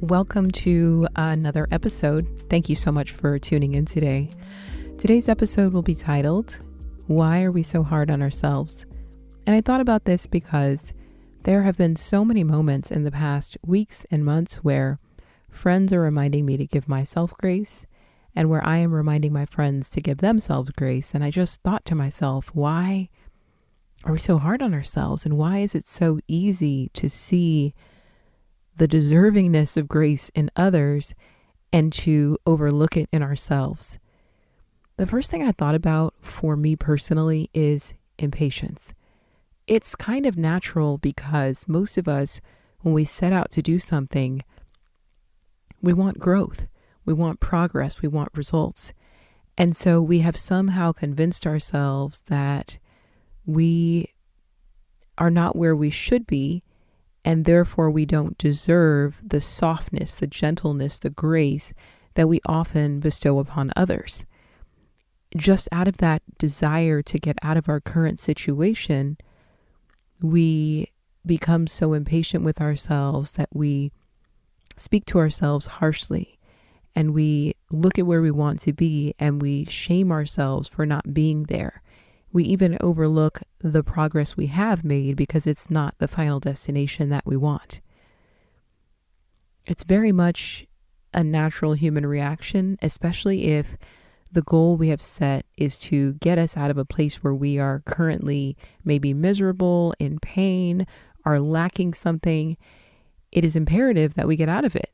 Welcome to another episode. Thank you so much for tuning in today. Today's episode will be titled, Why Are We So Hard on Ourselves? And I thought about this because there have been so many moments in the past weeks and months where friends are reminding me to give myself grace and where I am reminding my friends to give themselves grace. And I just thought to myself, why are we so hard on ourselves? And why is it so easy to see the deservingness of grace in others and to overlook it in ourselves? The first thing I thought about for me personally is impatience. It's kind of natural because most of us, when we set out to do something, we want growth, we want progress, we want results. And so we have somehow convinced ourselves that we are not where we should be, and therefore we don't deserve the softness, the gentleness, the grace that we often bestow upon others. Just out of that desire to get out of our current situation, we become so impatient with ourselves that we speak to ourselves harshly, and we look at where we want to be and we shame ourselves for not being there. We even overlook the progress we have made because it's not the final destination that we want. It's very much a natural human reaction, especially if the goal we have set is to get us out of a place where we are currently maybe miserable, in pain, are lacking something. It is imperative that we get out of it.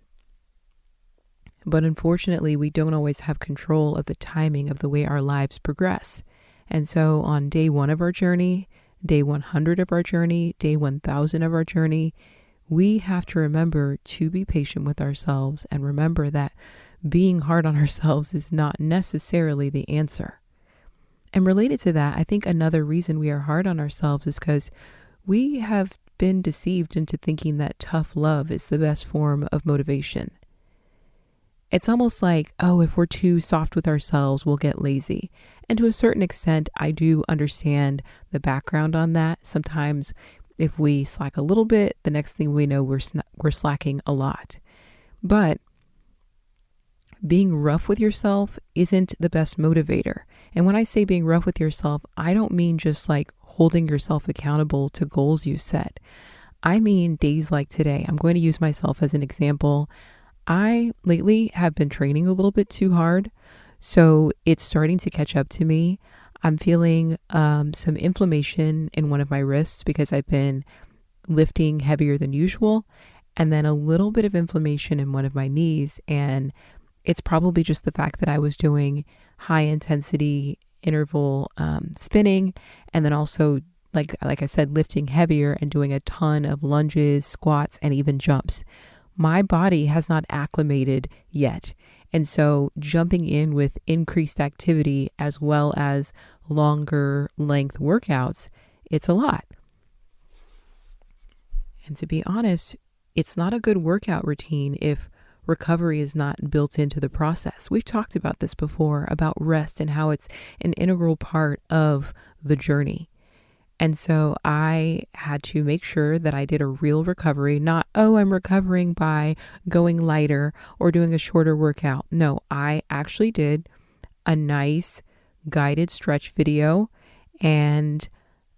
But unfortunately, we don't always have control of the timing of the way our lives progress. And so on day 1 of our journey, day 100 of our journey, day 1000 of our journey, we have to remember to be patient with ourselves and remember that being hard on ourselves is not necessarily the answer. And related to that, I think another reason we are hard on ourselves is because we have been deceived into thinking that tough love is the best form of motivation. It's almost like, if we're too soft with ourselves, we'll get lazy. And to a certain extent, I do understand the background on that. Sometimes if we slack a little bit, the next thing we know, we're slacking a lot. But being rough with yourself isn't the best motivator. And when I say being rough with yourself, I don't mean just like holding yourself accountable to goals you set. I mean days like today. I'm going to use myself as an example. I lately have been training a little bit too hard, so it's starting to catch up to me. I'm feeling some inflammation in one of my wrists because I've been lifting heavier than usual, and then a little bit of inflammation in one of my knees. And it's probably just the fact that I was doing high intensity interval spinning, and then also, like I said, lifting heavier and doing a ton of lunges, squats, and even jumps. My body has not acclimated yet. And so jumping in with increased activity as well as longer length workouts, it's a lot. And to be honest, it's not a good workout routine if recovery is not built into the process. We've talked about this before, about rest and how it's an integral part of the journey. And so I had to make sure that I did a real recovery, not, I'm recovering by going lighter or doing a shorter workout. No, I actually did a nice guided stretch video. And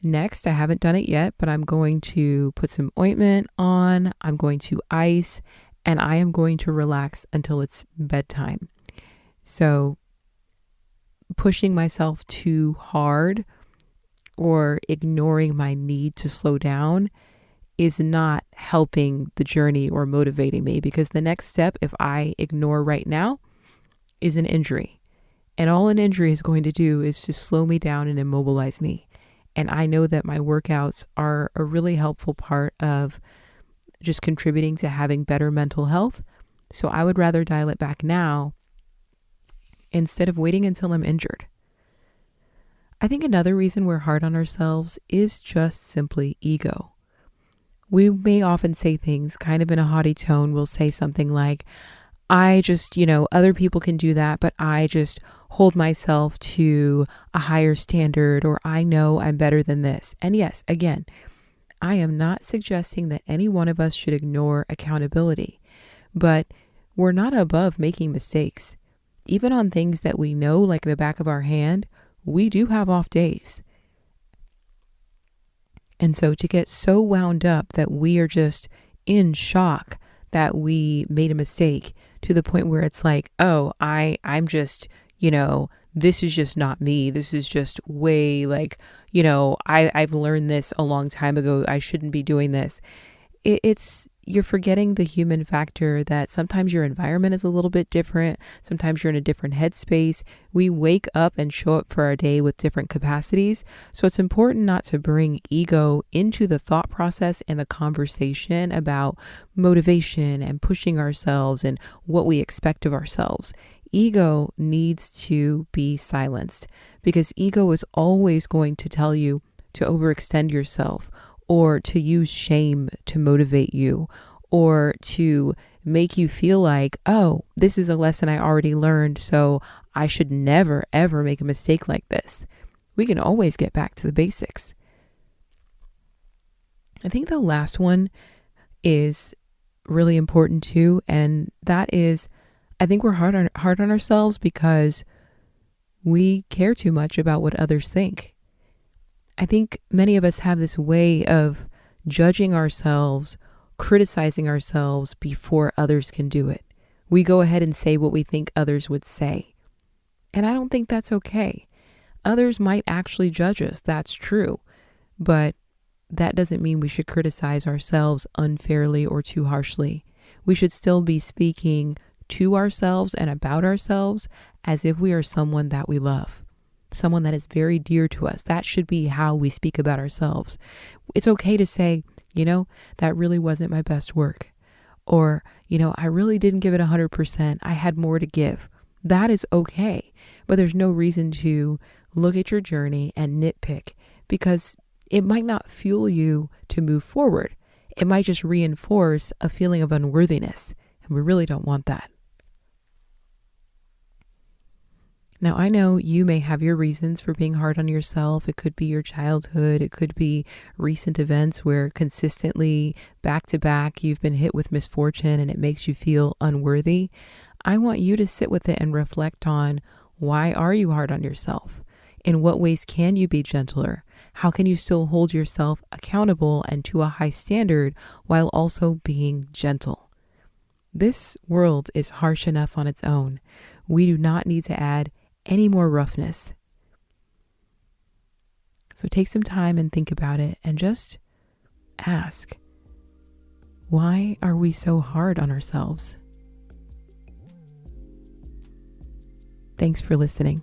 next, I haven't done it yet, but I'm going to put some ointment on. I'm going to ice, and I am going to relax until it's bedtime. So pushing myself too hard or ignoring my need to slow down is not helping the journey or motivating me, because the next step, if I ignore right now, is an injury. And all an injury is going to do is just slow me down and immobilize me. And I know that my workouts are a really helpful part of just contributing to having better mental health. So I would rather dial it back now instead of waiting until I'm injured. I think another reason we're hard on ourselves is just simply ego. We may often say things kind of in a haughty tone. We'll say something like, I just, other people can do that, but I just hold myself to a higher standard, or I know I'm better than this. And yes, again, I am not suggesting that any one of us should ignore accountability, but we're not above making mistakes. Even on things that we know like the back of our hand, we do have off days. And so to get so wound up that we are just in shock that we made a mistake to the point where it's like, oh, I'm just, this is just not me. This is just way like, I've learned this a long time ago. I shouldn't be doing this. You're forgetting the human factor that sometimes your environment is a little bit different. Sometimes you're in a different headspace. We wake up and show up for our day with different capacities. So it's important not to bring ego into the thought process and the conversation about motivation and pushing ourselves and what we expect of ourselves. Ego needs to be silenced because ego is always going to tell you to overextend yourself, or to use shame to motivate you, or to make you feel like, oh, this is a lesson I already learned, so I should never, ever make a mistake like this. We can always get back to the basics. I think the last one is really important too, and that is, I think we're hard on ourselves because we care too much about what others think. I think many of us have this way of judging ourselves, criticizing ourselves before others can do it. We go ahead and say what we think others would say. And I don't think that's okay. Others might actually judge us, that's true. But that doesn't mean we should criticize ourselves unfairly or too harshly. We should still be speaking to ourselves and about ourselves as if we are someone that we love. Someone that is very dear to us. That should be how we speak about ourselves. It's okay to say, that really wasn't my best work. Or, I really didn't give it 100%. I had more to give. That is okay. But there's no reason to look at your journey and nitpick because it might not fuel you to move forward. It might just reinforce a feeling of unworthiness. And we really don't want that. Now, I know you may have your reasons for being hard on yourself. It could be your childhood. It could be recent events where consistently back to back you've been hit with misfortune and it makes you feel unworthy. I want you to sit with it and reflect on, why are you hard on yourself? In what ways can you be gentler? How can you still hold yourself accountable and to a high standard while also being gentle? This world is harsh enough on its own. We do not need to add any more roughness. So take some time and think about it and just ask, why are we so hard on ourselves? Thanks for listening.